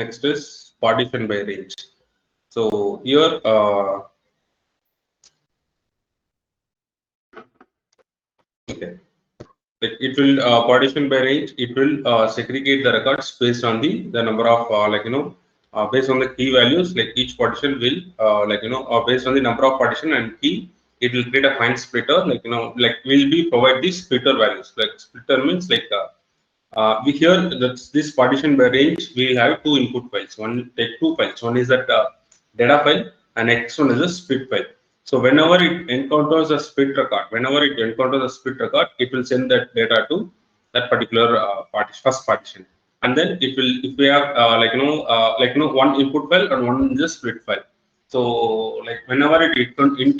next is partition by range. So here okay, like it will partition by range. It will segregate the records based on the number of based on the key values. Like each partition will based on the number of partition and key, it will create a fine splitter. Like will be provide these splitter values. Like splitter means like we here that's this partition by range. We have two input files. One take two files. One is that data file, and next one is a split file. So whenever it encounters a split record, it will send that data to that particular first partition, and then it will, if we have one input file and one is a split file. So like whenever it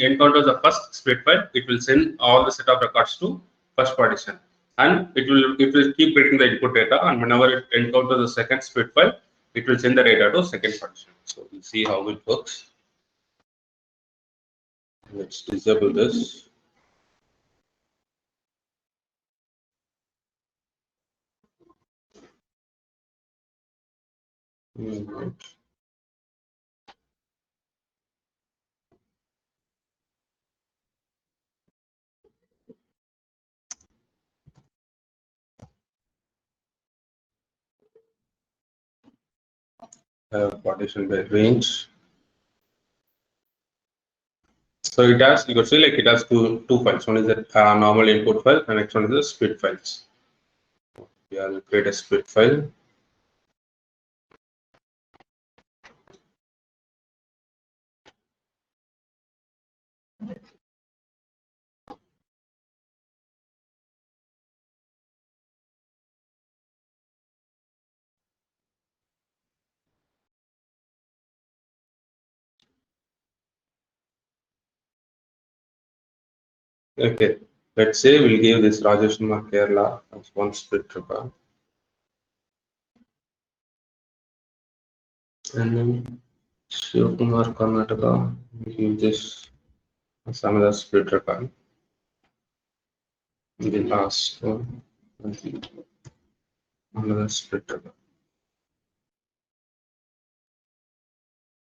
encounters the first split file, it will send all the set of records to first partition, and it will keep getting the input data, and whenever it encounters the second split file, it will send the data to second partition. So we'll see how it works. Let's disable this. Partition by range. So it has, you could say like it has two files. One is a normal input file, and next one is the split files. Yeah, we'll create a split file. Okay, let's say we'll give this Rajesh Kumar Kerala as one split record, and then Shiv Kumar Karnataka, we'll give this as another split record. The last one, another split record.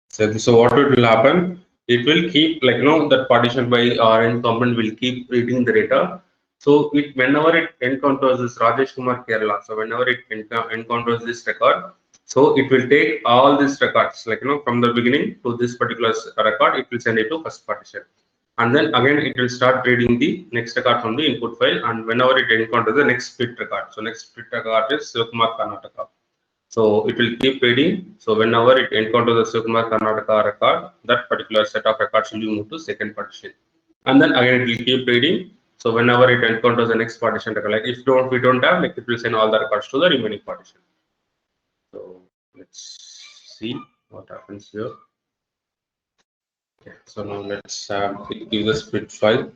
So what it will happen? It will keep that partition by range component will keep reading the data. So it whenever it encounters this Rajesh Kumar Kerala, so whenever it encounters this record, so it will take all these records from the beginning to this particular record. It will send it to first partition, and then again it will start reading the next record from the input file, and whenever it encounters the next split record, so next split record is Shiv Kumar Karnataka. So it will keep reading. So whenever it encounters the Shiv Kumar Karnataka record, that particular set of records will be moved to second partition, and then again it will keep reading. So whenever it encounters the next partition record, like if we don't have, like it will send all the records to the remaining partition. So let's see what happens here. Okay, so now let's give the split file.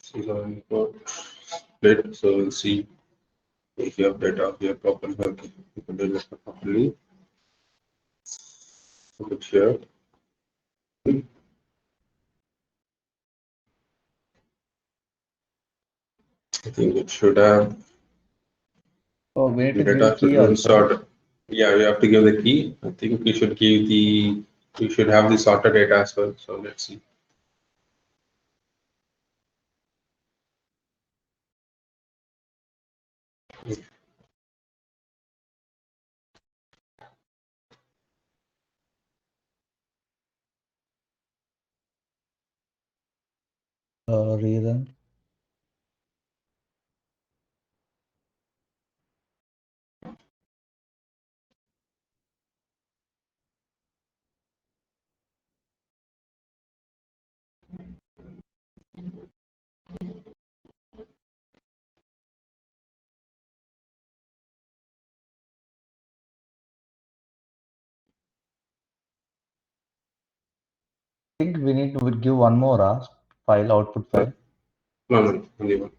Zero input split. So we'll see if you have data here properly. Okay, you can do this properly. Put it here. I think it should have. Oh, we need to data give should key be also. sorted. Yeah, we have to give the key. I think we should give the. We should have the sorted data as well. So let's see. Reason. I think we need to give one more ask. file, output file. No, only one.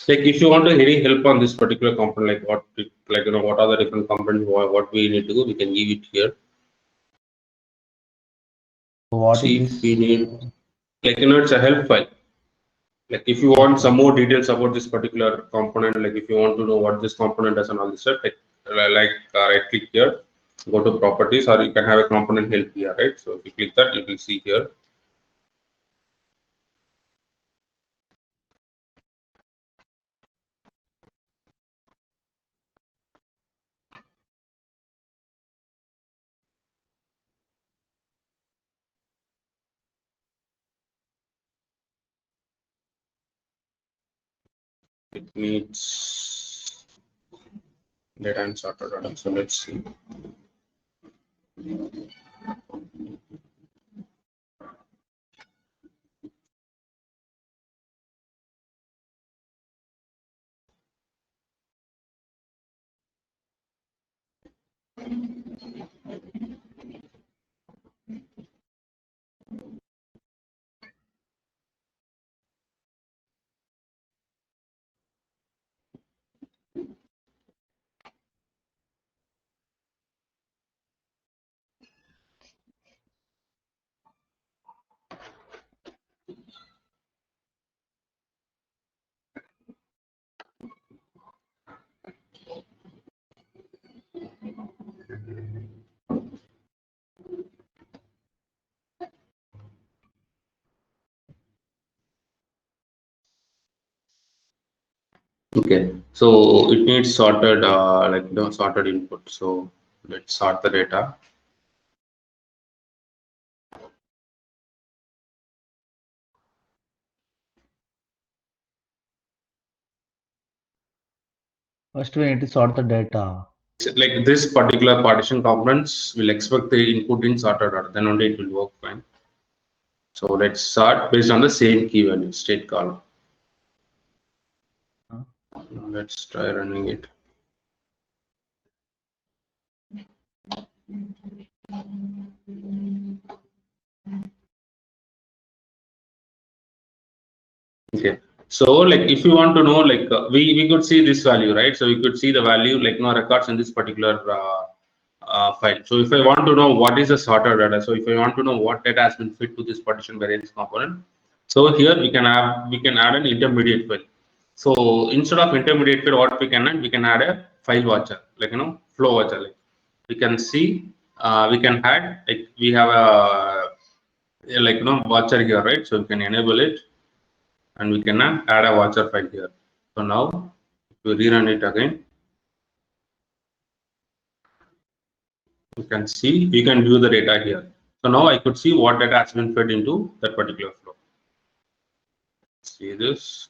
Like if you want to any help on this particular component, what are the different components, what we need to do, we can give it here. What See is if we this? need, it's a help file. Like if you want some more details about this particular component, like if you want to know what this component does and all this stuff, right click here, go to properties, or you can have a component help here, right? So if you click that, you will see here. It needs data and sorted data. So let's see. Okay, so it needs sorted, sorted input. So let's sort the data. First, we need to sort the data. Like this particular partition components will expect the input in sorted order, then only it will work fine. So let's sort based on the same key value, state column. Huh? Let's try running it. Okay. So like if you want to know, we could see this value, right? So we could see the value records in this particular file. So if I want to know what is the sorted data, so if I want to know what data has been fit to this partition variance component, so here we can add an intermediate file. So instead of intermediate file, what we can add a file watcher, flow watcher. Like we can see, we can add, like we have a watcher here, right? So we can enable it, and we can add a watcher file here. So now if we rerun it again, you can see we can view the data here. So now I could see what data has been fed into that particular flow. See this.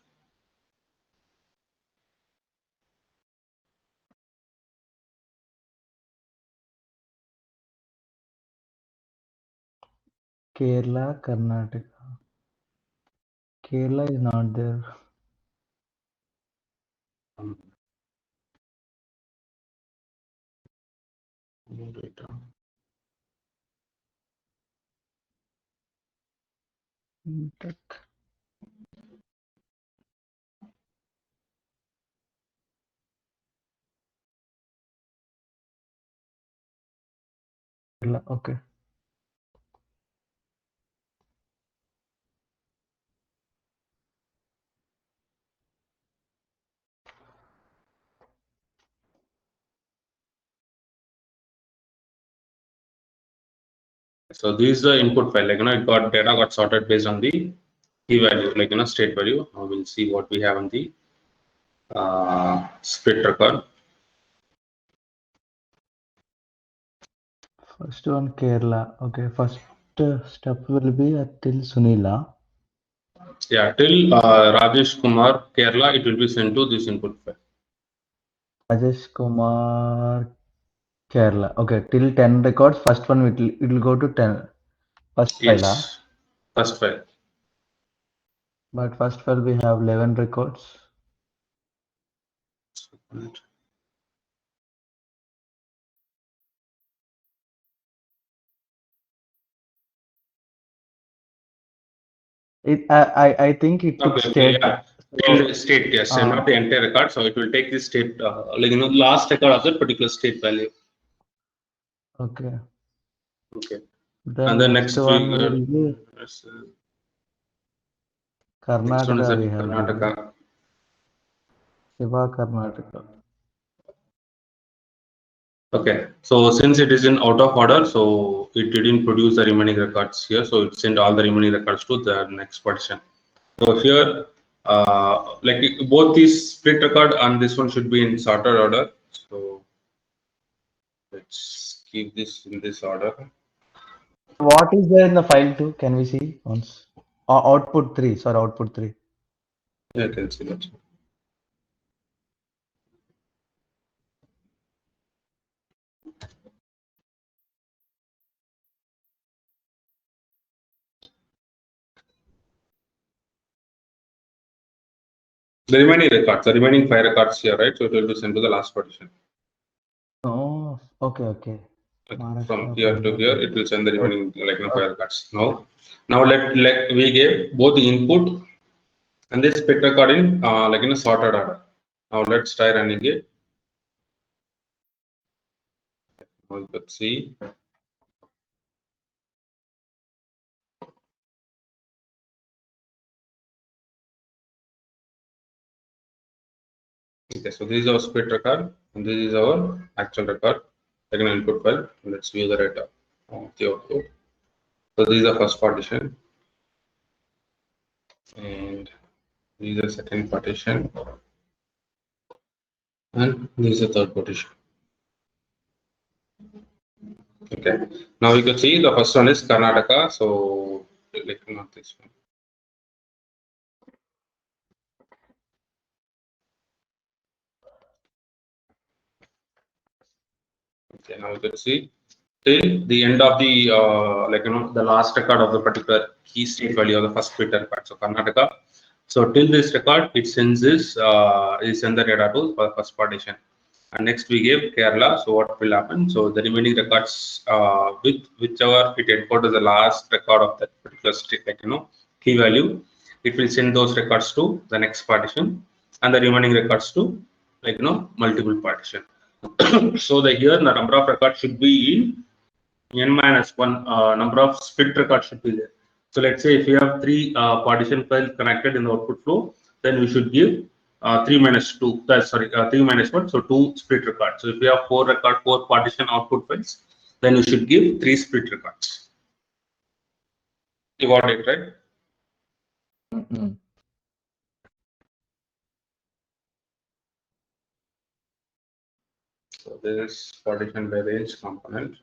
Kerala, Karnataka. Kerala is not there. Data. Kerala, okay. So this is the input file. It got data got sorted based on the key value, state value. Now we'll see what we have on the split record. First one, Kerala. Okay, first step will be till Sunila. Yeah, till Rajesh Kumar, Kerala, it will be sent to this input file. Rajesh Kumar, Kerala. Okay, till 10 records. First one it will go to 10. First file, Yes, first file. but first file we have 11 records. I think it took Okay, state. yeah. So, Till state, yes, and not the entire record. So it will take the state, last record of that particular state value. okay. Okay. And Then then next next we, one will be next one is Karnataka. that We have given Karnataka. Shiva Karnataka. Okay, so since it is in out of order, so it didn't produce the remaining records here. So it sent all the remaining records to the next partition. So here, both these split record and this one should be in sorted order. So let's keep this in this order. What is there in the file too? Can we see once? Output 3. Sorry, output 3. Yeah, I can see that. The remaining records, the remaining 5 records here, right? So it will be sent to the last partition. Oh, okay. Okay. From Maharashtra, here to Punjab. here, it will send the Okay. remaining 5 records. Now let we gave both the input and this split record in sorted order. Now let's try running it. Let's see. Okay, so this is our split record and this is our actual record. Like an input file. Let's view the data of the output. So this is the first partition and this is the second partition and this is the third partition. Okay. Now we can see the first one is Karnataka. So like not this one. Okay, now you can see till the end of the the last record of the particular key state value of the first bit record. So Karnataka. So till this record, it sends this is send the data to for the first partition. And next we gave Kerala. So what will happen? So the remaining records with whichever it encodes the last record of that particular state, key value, it will send those records to the next partition, and the remaining records to multiple partition. So the here the number of records should be in n minus one number of split records should be there. So let's say if you have three partition files connected in the output flow, then we should give 3 minus 2. Sorry, 3 minus 1. So 2 split records. So if you have 4 partition output files, then you should give 3 split records. You got it, right? Mm-hmm. So this is partition by range component.